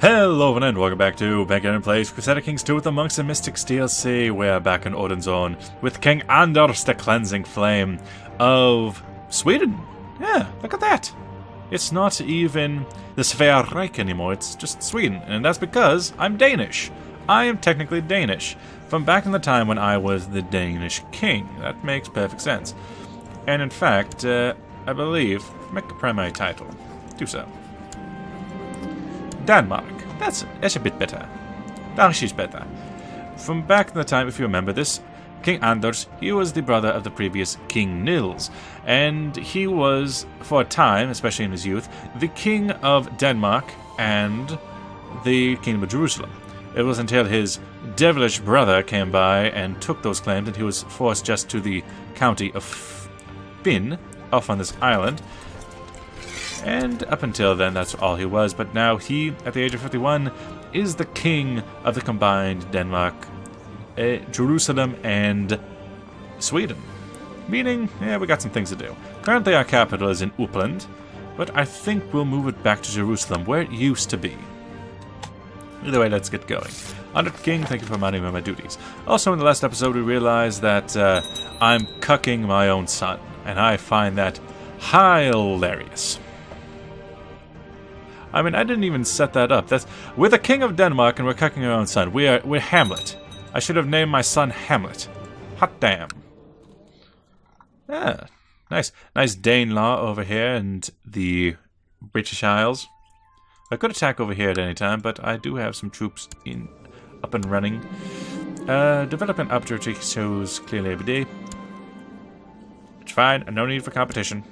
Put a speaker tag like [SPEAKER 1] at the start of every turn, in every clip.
[SPEAKER 1] Hello and welcome back to Penkitten Plays Crusader Kings II with the Monks and Mystics DLC. We're back in Odin's Own with King Anders the Cleansing Flame of Sweden. Yeah, look at that. It's not even the Sverige anymore, it's just Sweden. And that's because I'm Danish. I am technically Danish. From back in the time when I was the Danish king. That makes perfect sense. And in fact, I believe, make a primary title. Do so. Denmark. That's a bit better. Danish is better. From back in the time, if you remember this, King Anders, he was the brother of the previous King Nils, and he was, for a time, especially in his youth, the king of Denmark and the kingdom of Jerusalem. It was until his devilish brother came by and took those claims, and he was forced just to the county of Finn, off on this island. And up until then, that's all he was. But now he, at the age of 51, is the king of the combined Denmark, Jerusalem, and Sweden. Meaning, yeah, we got some things to do. Currently, our capital is in Uppland, but I think we'll move it back to Jerusalem, where it used to be. Either way, let's get going. Honored King, thank you for reminding me of my duties. Also, in the last episode, we realized that I'm cucking my own son, and I find that hilarious. I mean, I didn't even set that up. We're the king of Denmark and we're cucking our own son. We're Hamlet. I should have named my son Hamlet. Hot damn. Yeah, nice Dane law over here and the British Isles. I could attack over here at any time, but I do have some troops up and running. Development opportunity shows clearly every day. It's fine, no need for competition.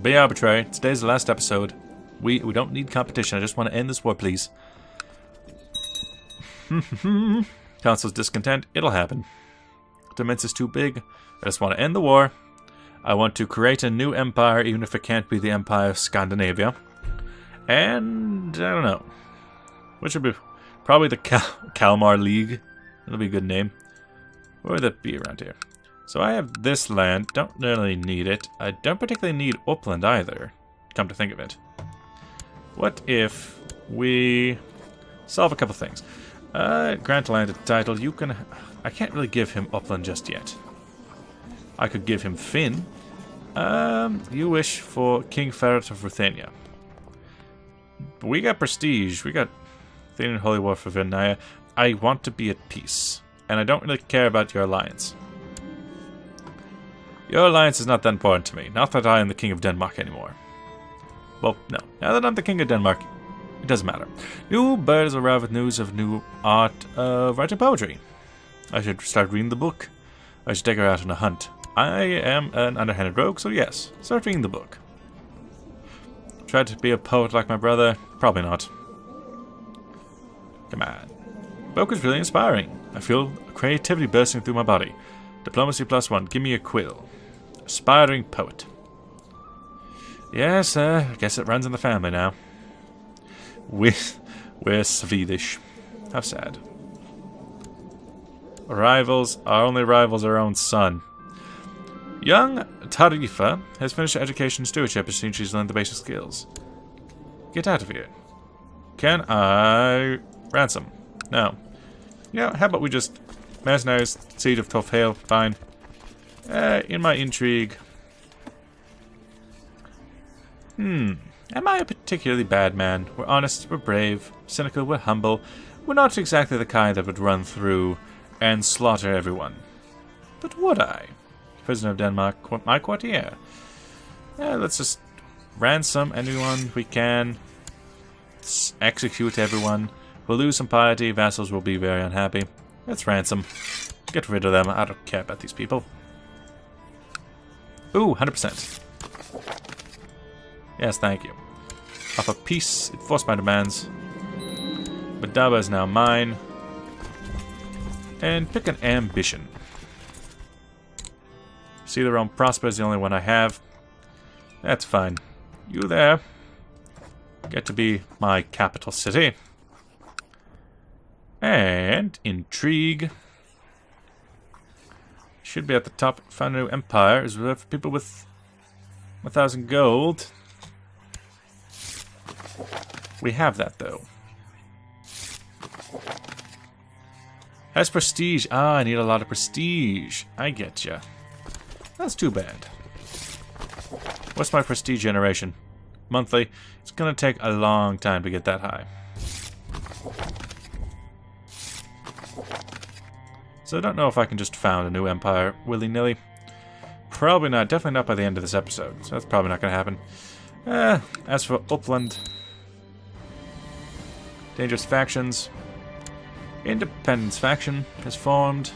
[SPEAKER 1] Be arbitrary. Today's the last episode. We don't need competition. I just want to end this war, please. Council's discontent. It'll happen. Demence is too big. I just want to end the war. I want to create a new empire, even if it can't be the Empire of Scandinavia. And I don't know. What should be? Probably the Kalmar League. That'll be a good name. Where would that be around here? So I have this land. Don't really need it. I don't particularly need Uppland either. Come to think of it. What if we solve a couple things? Grant land a title. You can. I can't really give him Uppland just yet. I could give him Finn. You wish for King Ferret of Ruthenia. We got prestige. We got Athenian Holy War for Vinaya. I want to be at peace, and I don't really care about your alliance. Your alliance is not that important to me. Not that I am the king of Denmark anymore. Well, no. Now that I'm the king of Denmark, it doesn't matter. New birds arrive with news of new art of writing poetry. I should start reading the book. I should take her out on a hunt. I am an underhanded rogue, so yes, start reading the book. Try to be a poet like my brother? Probably not. Come on. The book is really inspiring. I feel creativity bursting through my body. Diplomacy +1. Give me a quill. Aspiring poet. Yes, I guess it runs in the family now. We're Swedish. How sad. Rivals. Our only rivals are our own son. Young Tarifa has finished her education in stewardship as soon as she's learned the basic skills. Get out of here. Can I ransom? No. Yeah, how about we just mercenaries, Siege of Tofhail, fine. In my intrigue. Am I a particularly bad man? We're honest, we're brave, cynical, we're humble. We're not exactly the kind that would run through and slaughter everyone. But would I? Prisoner of Denmark, my courtier. Let's just ransom anyone we can. Let's execute everyone. We'll lose some piety, vassals will be very unhappy. Let's ransom. Get rid of them. I don't care about these people. Ooh, 100%. Yes, thank you. Offer peace. Enforce my demands. Madaba is now mine. And pick an ambition. See the realm prosper is the only one I have. That's fine. You there. Get to be my capital city. And intrigue. Should be at the top. Found a new empire. Is reserved for people with 1,000 gold. We have that, though. Has prestige. Ah, I need a lot of prestige. I get ya. That's too bad. What's my prestige generation? Monthly. It's gonna take a long time to get that high. So I don't know if I can just found a new empire willy-nilly. Probably not. Definitely not by the end of this episode. So that's probably not gonna happen. As for Upland... Dangerous factions. Independence faction has formed.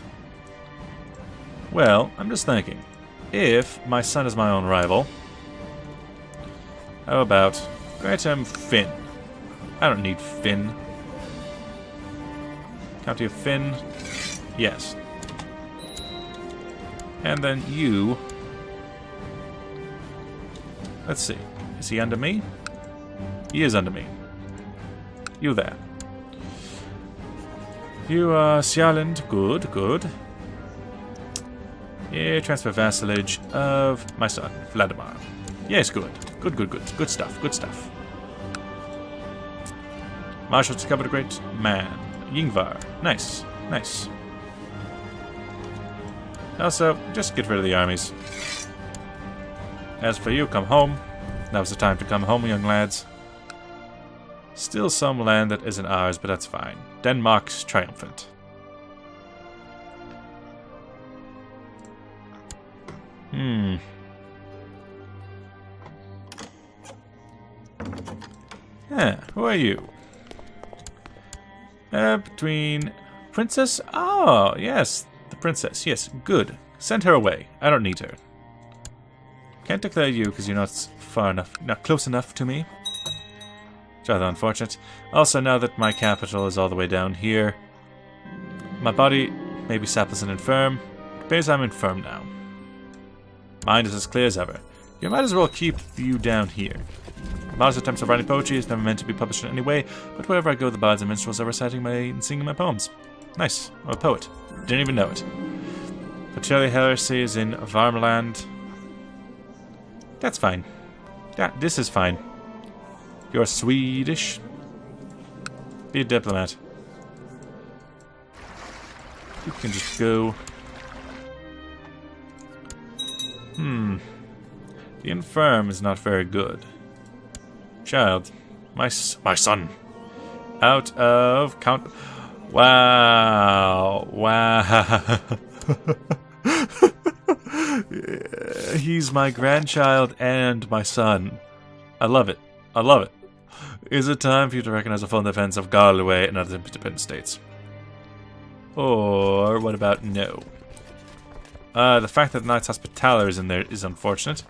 [SPEAKER 1] Well, I'm just thinking. If my son is my own rival, how about grant him Finn? I don't need Finn. County of Finn. Yes. And then you. Let's see. Is he under me? He is under me. You there. You are Sjaland. Good, good. Yeah, transfer vassalage of my son, Vladimir. Yes, good. Good, good, good. Good stuff, good stuff. Marshal discovered a great man. Yingvar. Nice, nice. Also, just get rid of the armies. As for you, come home. Now's the time to come home, young lads. Still some land that isn't ours, but that's fine. Denmark's triumphant. Who are you? Between... Princess? Oh, yes. The princess. Yes, good. Send her away. I don't need her. Can't declare you because you're not far enough, not close enough to me. It's rather unfortunate. Also, now that my capital is all the way down here, my body may be sapless and infirm. It appears I'm infirm now. Mind is as clear as ever. You might as well keep you down here. Modest attempts of writing poetry is never meant to be published in any way, but wherever I go, the bards and minstrels are reciting and singing my poems. Nice. I'm a poet. Didn't even know it. Pacelli Heresy is in Varmland. That's fine. Yeah, this is fine. You're Swedish. Be a diplomat. You can just go. The infirm is not very good. Child. My son. Out of count. Wow. Wow. He's my grandchild and my son. I love it. I love it. Is it time for you to recognize the full defense of Galway and other independent states? Or what about no? The fact that Knight's Hospitaller is in there is unfortunate.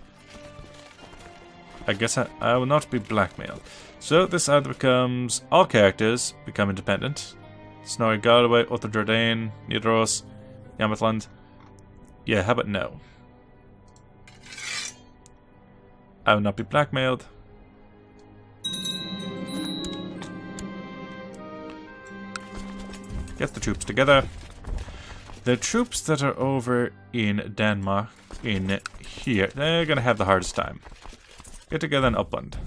[SPEAKER 1] I guess I will not be blackmailed. So this either becomes... all characters become independent. Snorri Galway, Otto Jordan, Nidros, Yamathland. Yeah, how about no? I will not be blackmailed. Get the troops together. The troops that are over in Denmark, in here, they're gonna have the hardest time. Get together in Upland.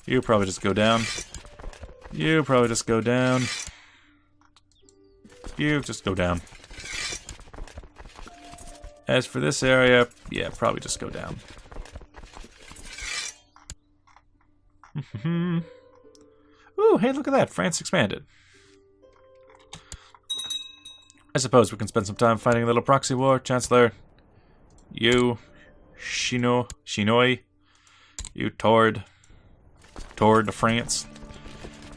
[SPEAKER 1] You probably just go down. You probably just go down. You just go down. As for this area, yeah, probably just go down. Ooh, hey, look at that. France expanded. I suppose we can spend some time fighting a little proxy war, Chancellor. You, Chinoy, you Tord of France.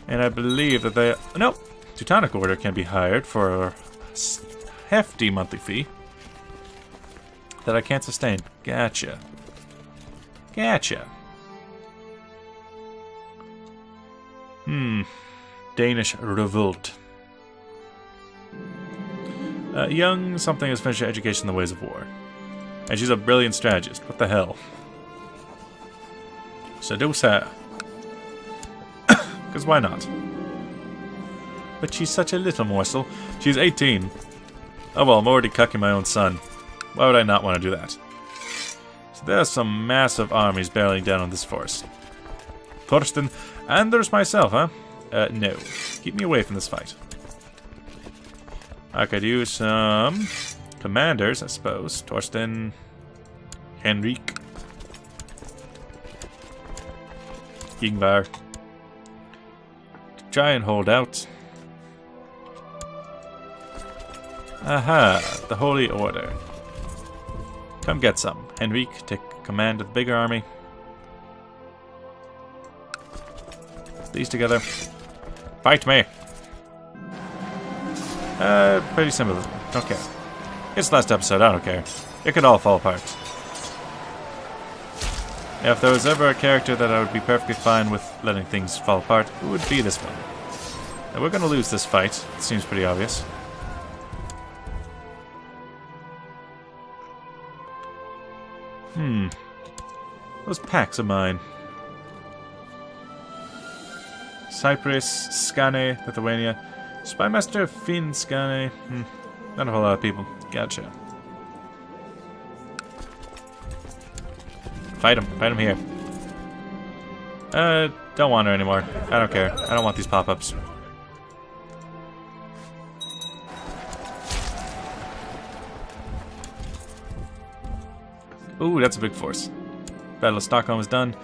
[SPEAKER 1] And I believe that they... Nope. Teutonic Order can be hired for a hefty monthly fee that I can't sustain. Gotcha. Gotcha. Danish revolt. Young something has finished her education in the ways of war. And she's a brilliant strategist. What the hell? Seduce her. Because why not? But she's such a little morsel. She's 18. Oh well, I'm already cucking my own son. Why would I not want to do that? So there are some massive armies barreling down on this force. Thorsten Anders myself, huh? No. Keep me away from this fight. I could use some commanders, I suppose. Torsten, Henrik, Ingvar. Try and hold out. Aha, the Holy Order. Come get some. Henrik, take command of the bigger army. These together. Fight me! Pretty simple. Don't care. It's the last episode, I don't care. It could all fall apart. If there was ever a character that I would be perfectly fine with letting things fall apart, it would be this one. Now we're gonna lose this fight. It seems pretty obvious. Those packs of mine. Cyprus, Skane, Lithuania. Spymaster, Finn, Skane. Not a whole lot of people. Gotcha. Fight him here. Don't want her anymore. I don't care. I don't want these pop-ups. Ooh, that's a big force. Battle of Stockholm is done.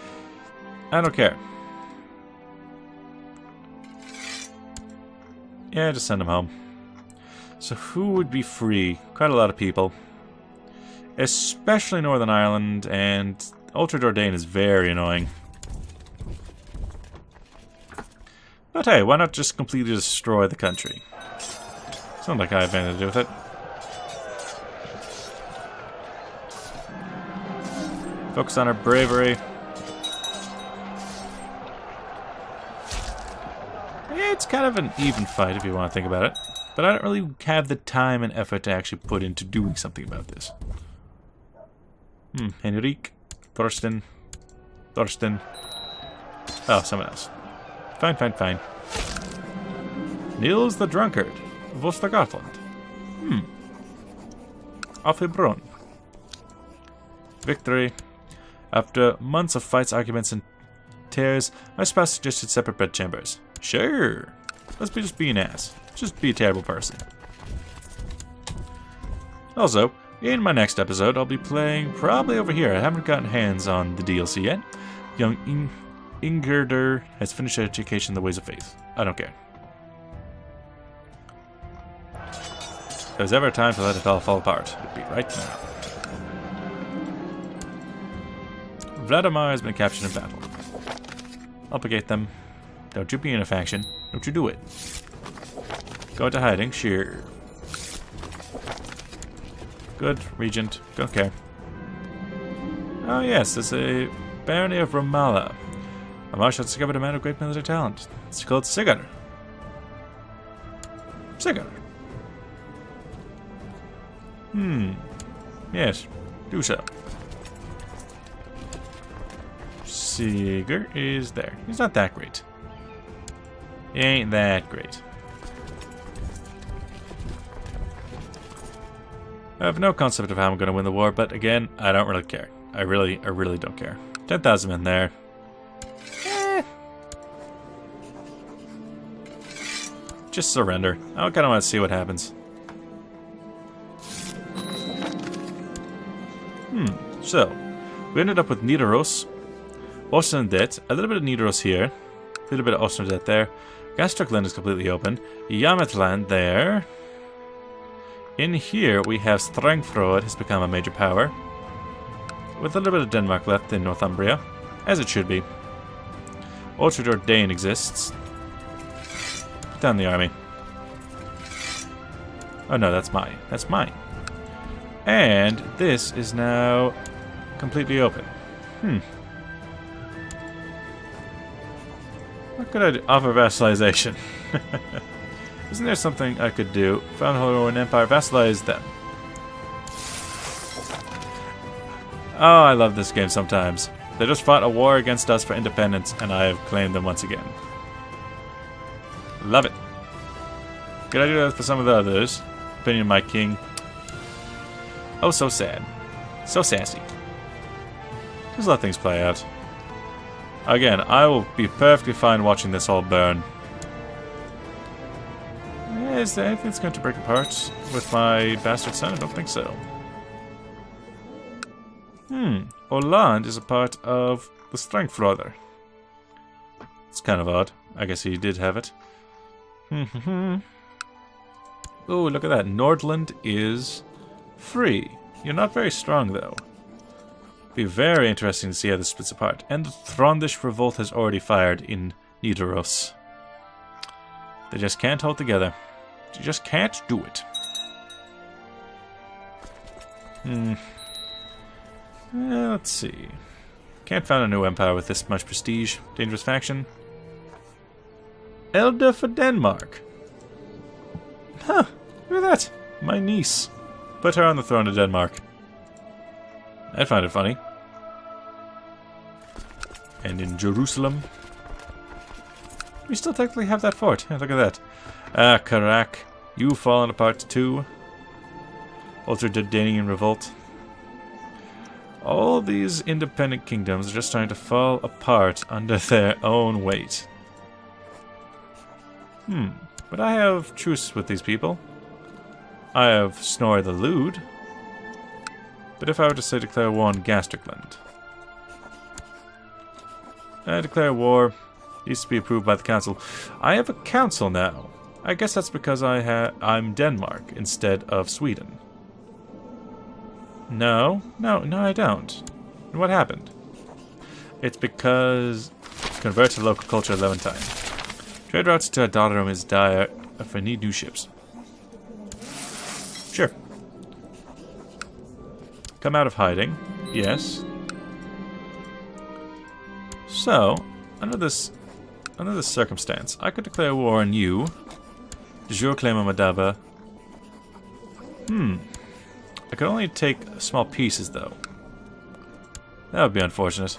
[SPEAKER 1] I don't care. Yeah, just send them home. So who would be free? Quite a lot of people. Especially Northern Ireland, and Ultra Dordain is very annoying. But hey, why not just completely destroy the country? It's not like I have anything to do with it. Focus on our bravery. Yeah, it's kind of an even fight if you want to think about it. But I don't really have the time and effort to actually put into doing something about this. Henrik, Torsten. Oh, someone else. Fine. Niels the Drunkard, Vostergotland. Offebrunn. Victory. After months of fights, arguments, and tears, my spouse suggested separate bedchambers. Sure. Let's just be an ass. Just be a terrible person. Also, in my next episode, I'll be playing probably over here. I haven't gotten hands on the DLC yet. Young Ingirder has finished education in the ways of faith. I don't care. If there's ever a time to let it all fall apart, it'd be right now. Vladimir has been captured in battle. Obligate them. Don't you be in a faction. Don't you do it. Go into hiding, sure. Good, Regent. Don't care. Oh yes, there's a Barony of Ramallah. A marshal has discovered a man of great military talent. It's called Sigar. Yes, do so. Sigurd is there. He's not that great. He ain't that great. I have no concept of how I'm going to win the war, but again, I don't really care. I really don't care. 10,000 men there. Just surrender. I kind of want to see what happens. So, we ended up with Nidaros, Osnadet, a little bit of Nidaros here, a little bit of Osnadet there. Gastrikland is completely open. Yamatland there. In here, we have Strengthrod has become a major power, with a little bit of Denmark left in Northumbria, as it should be. Ultra Dordain exists. Put down the army. Oh no, that's mine. That's mine. And this is now completely open. What could I do? Offer vassalization. Isn't there something I could do? Found Holy Roman Empire, vassalize them. Oh, I love this game sometimes. They just fought a war against us for independence, and I have claimed them once again. Love it. Could I do that for some of the others? Opinion of my king. Oh, so sad. So sassy. Just let things play out. Again, I will be perfectly fine watching this all burn. Is there anything that's going to break apart with my bastard son? I don't think so. Orland is a part of the Strength Brother. It's kind of odd. I guess he did have it. Oh, look at that. Nordland is free. You're not very strong, though. Be very interesting to see how this splits apart. And the Throndish Revolt has already fired in Nidaros. They just can't hold together. You just can't do it. Let's see. Can't found a new empire with this much prestige. Dangerous faction. Elder for Denmark. Huh, look at that. My niece. Put her on the throne of Denmark. I find it funny. And in Jerusalem. We still technically have that fort. Yeah, look at that. Ah, Karak. You've fallen apart too. Ultra-Dardanian Revolt. All these independent kingdoms are just starting to fall apart under their own weight. But I have truce with these people. I have Snorri the Lewd. But if I were to say declare war on Gastricland. Declare war. Needs to be approved by the council. I have a council now. I guess that's because I'm Denmark instead of Sweden. No, I don't. What happened? It's because convert to local culture Levantine. Trade routes to Dalarum is dire if I need new ships. Sure. Come out of hiding. Yes. So, under this circumstance, I could declare war on you. De jure claim on Madaba. I could only take small pieces, though. That would be unfortunate.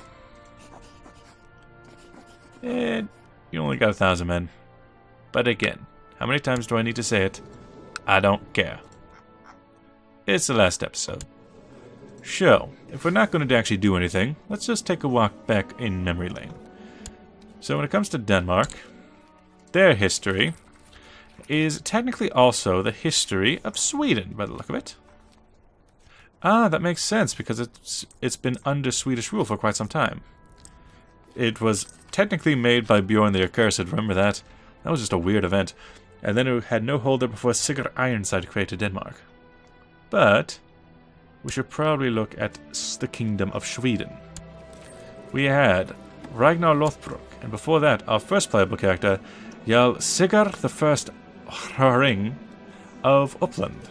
[SPEAKER 1] And you only got 1,000 men. But again, how many times do I need to say it? I don't care. It's the last episode. So, if we're not going to actually do anything, let's just take a walk back in memory lane. So when it comes to Denmark, their history is technically also the history of Sweden, by the look of it. Ah, that makes sense, because it's been under Swedish rule for quite some time. It was technically made by Bjorn the Accursed, remember that? That was just a weird event. And then it had no holder before Sigurd Ironside created Denmark. But we should probably look at the Kingdom of Sweden. We had Ragnar Lothbrok, and before that, our first playable character, Jarl Sigurd I Ring of Uppland.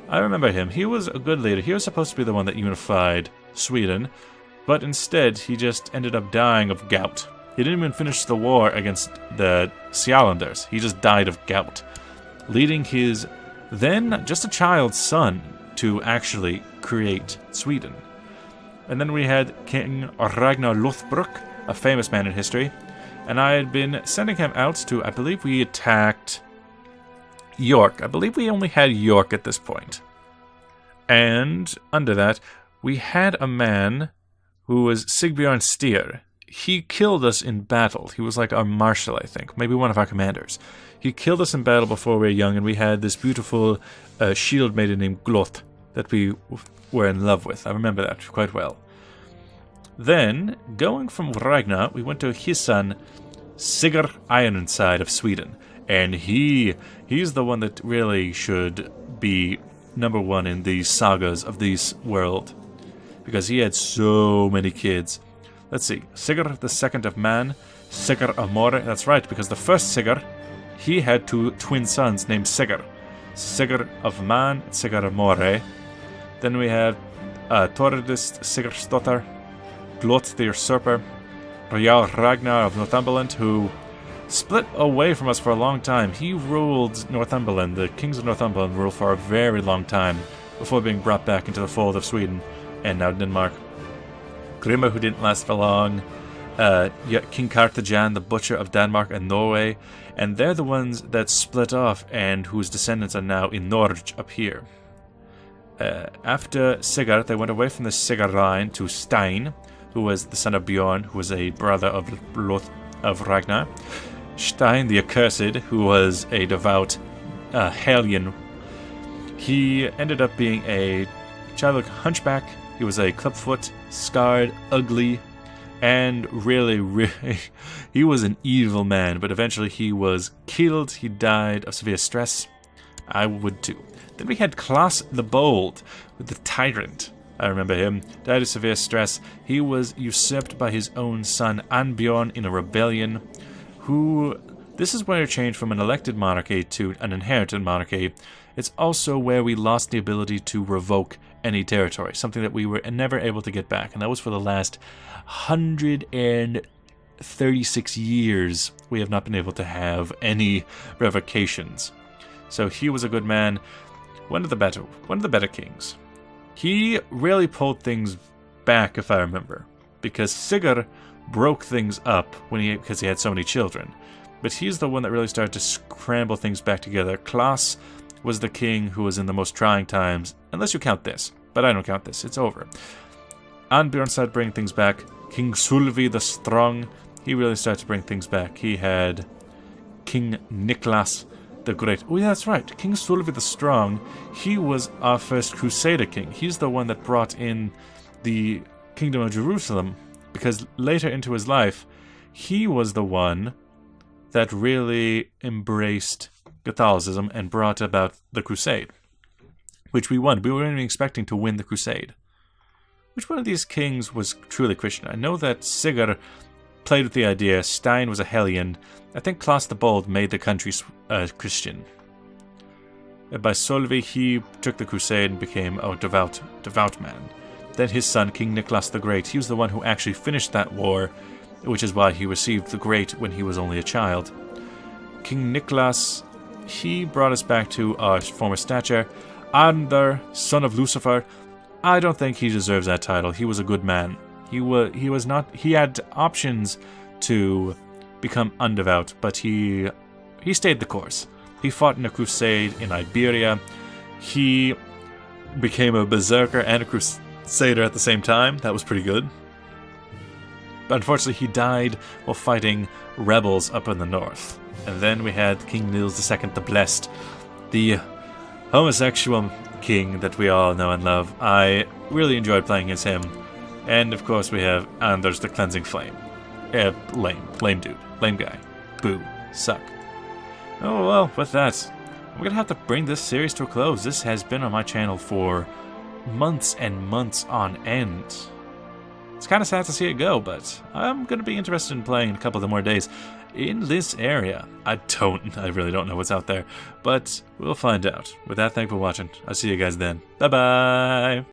[SPEAKER 1] I remember him. He was a good leader. He was supposed to be the one that unified Sweden, but instead he just ended up dying of gout. He didn't even finish the war against the Sialanders. He just died of gout, leading his then just a child's son to actually create Sweden. And then we had King Ragnar Lothbrok, a famous man in history, and I had been sending him out to, I believe we attacked York. I believe we only had York at this point. And under that, we had a man who was Sigbjorn Styr. He killed us in battle. He was like our marshal, I think. Maybe one of our commanders. He killed us in battle before we were young, and we had this beautiful shield maiden named Glot that we were in love with. I remember that quite well. Then, going from Ragnar, we went to his son, Sigurd Ironside of Sweden. And he's the one that really should be number one in these sagas of this world. Because he had so many kids. Let's see. Sigurd the Second of Man. Sigurd of More. That's right, because the first Sigurd, he had two twin sons named Sigurd. Sigurd of Man and Sigurd of More. Then we have Thordis Sigurdsdottir. Glot the Usurper. Jarl Ragnar of Northumberland, who split away from us for a long time. He ruled Northumberland. The kings of Northumberland ruled for a very long time before being brought back into the fold of Sweden and now Denmark. Grimma, who didn't last for long. King Carthajan, the Butcher of Denmark and Norway. And they're the ones that split off and whose descendants are now in Norge up here. After Sigurd, they went away from the Sigurd line to Stein, who was the son of Bjorn, who was a brother of Ragnar. Stein the Accursed, who was a devout Hellion. He ended up being a childhood hunchback. He was a clubfoot, scarred, ugly, and really, he was an evil man. But eventually he was killed. He died of severe stress. I would too. Then we had Klaus the Bold, the Tyrant. I remember him. Died of severe stress. He was usurped by his own son, Annbjorn, in a rebellion. This is where it changed from an elected monarchy to an inherited monarchy. It's also where we lost the ability to revoke any territory, something that we were never able to get back. And that was for the last 136 years. We have not been able to have any revocations. So he was a good man. One of the better kings. He really pulled things back, if I remember, because Sigurd broke things up because he had so many children. But he's the one that really started to scramble things back together. Klaus was the king who was in the most trying times, unless you count this. But I don't count this. It's over. Annbjorn started bringing things back. King Sulvi the Strong, he really started to bring things back. He had King Niklas the Great. Oh, yeah, that's right. King Sulvi the Strong, he was our first Crusader king. He's the one that brought in the Kingdom of Jerusalem, because later into his life, he was the one that really embraced Catholicism and brought about the Crusade, which we won. We weren't even expecting to win the Crusade. Which one of these kings was truly Christian? I know that Sigurd played with the idea. Stein was a Hellion. I think Klaus the Bold made the country Christian. By Solvi, he took the Crusade and became a devout man. Then his son, King Niklas the Great, he was the one who actually finished that war, which is why he received the Great when he was only a child. King Niklas, he brought us back to our former stature. Andr, son of Lucifer, I don't think he deserves that title. He was a good man. He was not. He had options to become undevout, but he stayed the course. He fought in a crusade in Iberia. He became a berserker and a crusader at the same time. That was pretty good. But unfortunately, he died while fighting rebels up in the north. And then we had King Niels II the Blessed, the homosexual king that we all know and love. I really enjoyed playing as him. And of course we have Anders the Cleansing Flame. Lame dude. Lame guy. Boo. Suck. Oh well, with that, we're gonna have to bring this series to a close. This has been on my channel for months and months on end. It's kind of sad to see it go, but I'm gonna be interested in playing in a couple of more days in this area. I really don't know what's out there, but we'll find out. With that, thank you for watching. I'll see you guys then. Bye bye.